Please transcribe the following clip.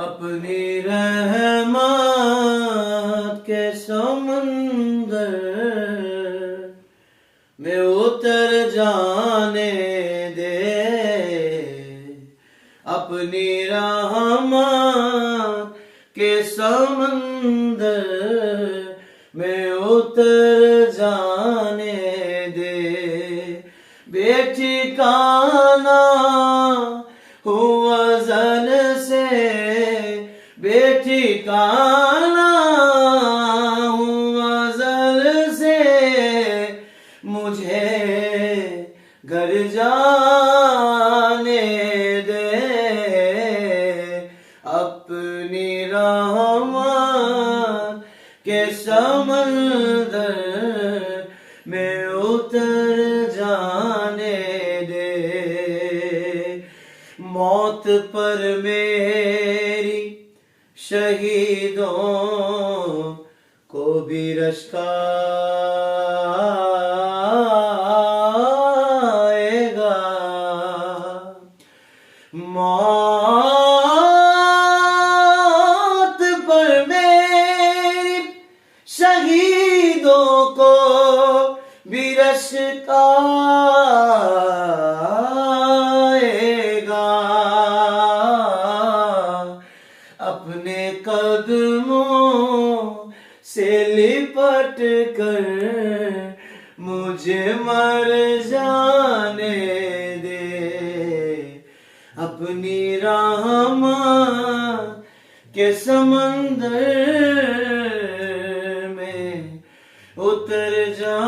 अपनी रहमत के समंदर में उतर जाने दे, अपनी रहमत के समंदर में उतर जाने दे। बेठिकाना हुआ अज़ल से, बेठिकाना हुआ अज़ल से, मुझे घर जाने दे, अपनी रहमत के समंदर में उतर जाने दे। मौत पर मेरी शहीदों को भी रश्क आएगा। मौत पर मेरी शहीदों को भी रश्क आएगा। अपने कदमों से लिपट कर मुझे मर जाने दे, अपनी रहमत के समंदर में उतर जा।